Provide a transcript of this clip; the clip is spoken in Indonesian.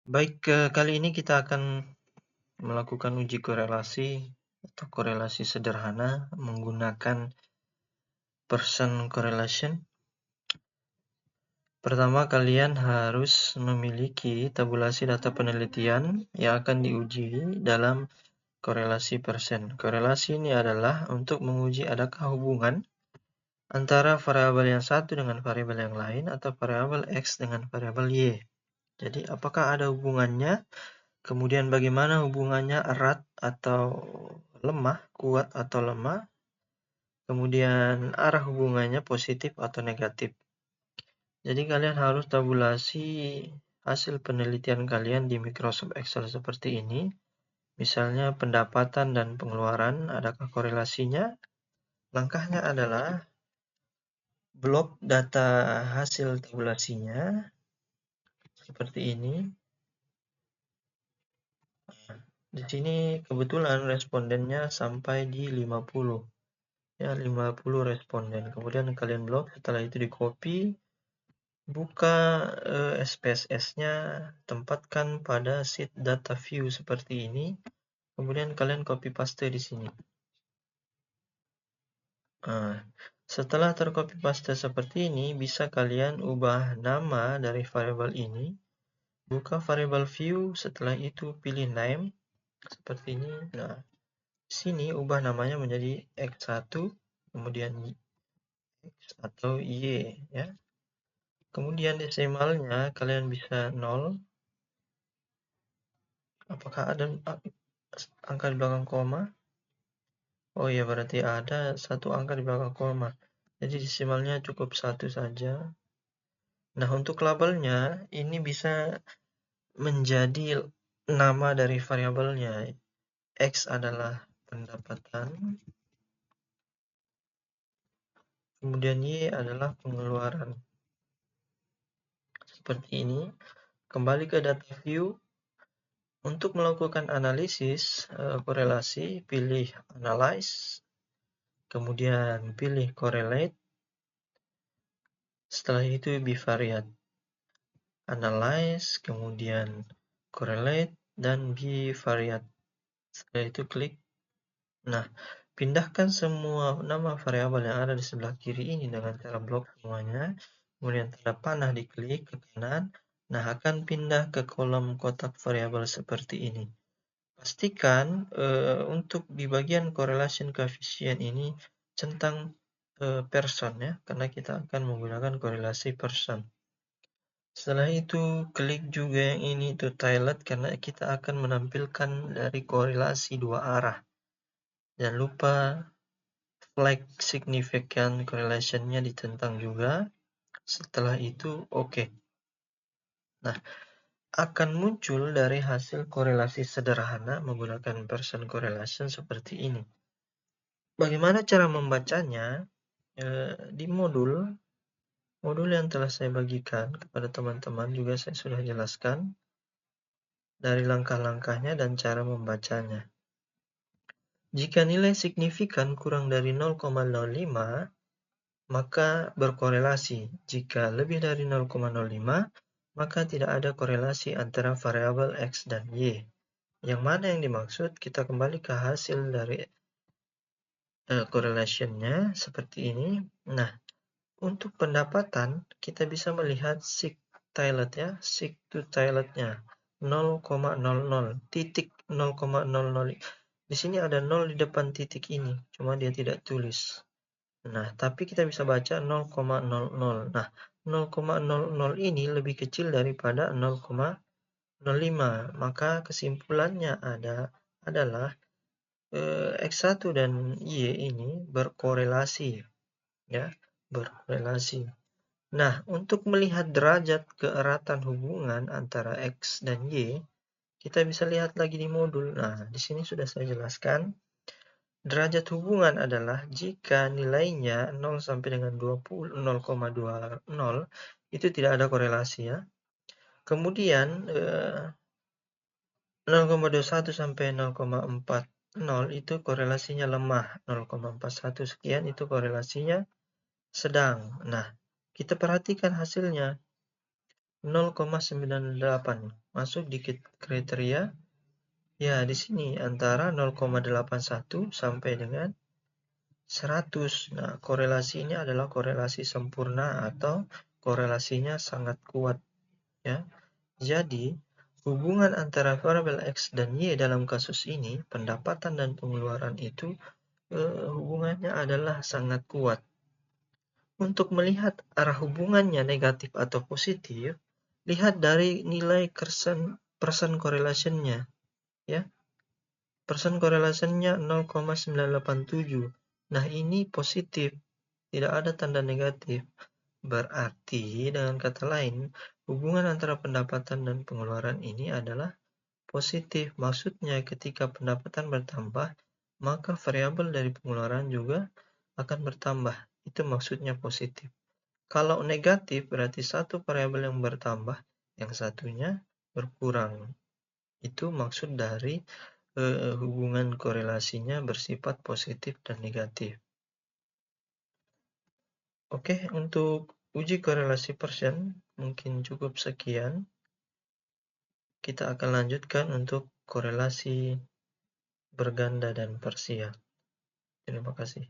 Baik, kali ini kita akan melakukan uji korelasi atau korelasi sederhana menggunakan Pearson correlation. Pertama, kalian harus memiliki tabulasi data penelitian yang akan diuji dalam korelasi Pearson. Korelasi ini adalah untuk menguji adakah hubungan antara variabel yang satu dengan variabel yang lain atau variabel X dengan variabel Y. Jadi, apakah ada hubungannya? Kemudian bagaimana hubungannya, erat atau lemah, kuat atau lemah. Kemudian arah hubungannya positif atau negatif. Jadi kalian harus tabulasi hasil penelitian kalian di Microsoft Excel seperti ini. Misalnya pendapatan dan pengeluaran, adakah korelasinya? Langkahnya adalah blok data hasil tabulasinya seperti ini. Di sini kebetulan respondennya sampai di 50. Ya, 50 responden. Kemudian kalian blok, setelah itu di copy, buka SPSS-nya, tempatkan pada sheet data view seperti ini. Kemudian kalian copy paste di sini. Nah, setelah tercopy paste seperti ini, bisa kalian ubah nama dari variabel ini. Buka variabel view, setelah itu pilih name seperti ini. Nah, di sini ubah namanya menjadi X1, kemudian X atau Y, ya. Kemudian desimalnya kalian bisa 0. Apakah ada angka di belakang koma? Oh iya, berarti ada satu angka di belakang koma. Jadi desimalnya cukup 1 saja. Nah, untuk labelnya ini bisa menjadi nama dari variabelnya. X adalah pendapatan, kemudian Y adalah pengeluaran. Seperti ini. Kembali ke data view. Untuk melakukan analisis korelasi, pilih Analyze, kemudian pilih Correlate, setelah itu bivariate. Analyze, kemudian Correlate, dan bivariate. Setelah itu klik. Nah, pindahkan semua nama variabel yang ada di sebelah kiri ini dengan cara blok semuanya. Kemudian tanda panah diklik ke kanan. Nah, akan pindah ke kolom kotak variabel seperti ini. Pastikan untuk di bagian correlation coefficient ini centang Pearson, ya, karena kita akan menggunakan korelasi Pearson. Setelah itu klik juga yang ini to tilet karena kita akan menampilkan dari korelasi dua arah. Jangan lupa flag significant correlation-nya ditentang juga. Setelah itu oke. Nah, akan muncul dari hasil korelasi sederhana menggunakan Pearson correlation seperti ini. Bagaimana cara membacanya? Di modul yang telah saya bagikan kepada teman-teman juga saya sudah jelaskan dari langkah-langkahnya dan cara membacanya. Jika nilai signifikan kurang dari 0,05, maka berkorelasi. Jika lebih dari 0,05, maka tidak ada korelasi antara variabel X dan Y. Yang mana yang dimaksud? Kita kembali ke hasil dari correlation-nya seperti ini. Nah, untuk pendapatan, kita bisa melihat sig tilet, ya, sig to tilet-nya 0,00, titik 0,00. Di sini ada 0 di depan titik ini, cuma dia tidak tulis. Nah, tapi kita bisa baca 0,00. Nah, 0,00 ini lebih kecil daripada 0,05. Maka kesimpulannya adalah X1 dan Y ini berkorelasi, ya, berkorelasi. Nah, untuk melihat derajat keeratan hubungan antara X dan Y, kita bisa lihat lagi di modul. Nah, di sini sudah saya jelaskan. Derajat hubungan adalah jika nilainya 0 sampai dengan 0,20 itu tidak ada korelasi, ya. Kemudian 0,21 sampai 0,40 itu korelasinya lemah. 0,41 sekian itu korelasinya sedang. Nah, kita perhatikan hasilnya. 0,98 masuk di kriteria. Ya, di sini antara 0,81 sampai dengan 100. Nah, korelasi ini adalah korelasi sempurna atau korelasinya sangat kuat, ya. Jadi, hubungan antara variabel X dan Y dalam kasus ini, pendapatan dan pengeluaran itu hubungannya adalah sangat kuat. Untuk melihat arah hubungannya negatif atau positif, lihat dari nilai persen correlation-nya, ya. Persen correlation-nya 0,987. Nah, ini positif, tidak ada tanda negatif. Berarti, dengan kata lain, hubungan antara pendapatan dan pengeluaran ini adalah positif. Maksudnya, ketika pendapatan bertambah, maka variabel dari pengeluaran juga akan bertambah. Itu maksudnya positif. Kalau negatif, berarti satu variabel yang bertambah, yang satunya berkurang. Itu maksud dari hubungan korelasinya bersifat positif dan negatif. Oke, untuk uji korelasi persen mungkin cukup sekian. Kita akan lanjutkan untuk korelasi berganda dan parsial. Terima kasih.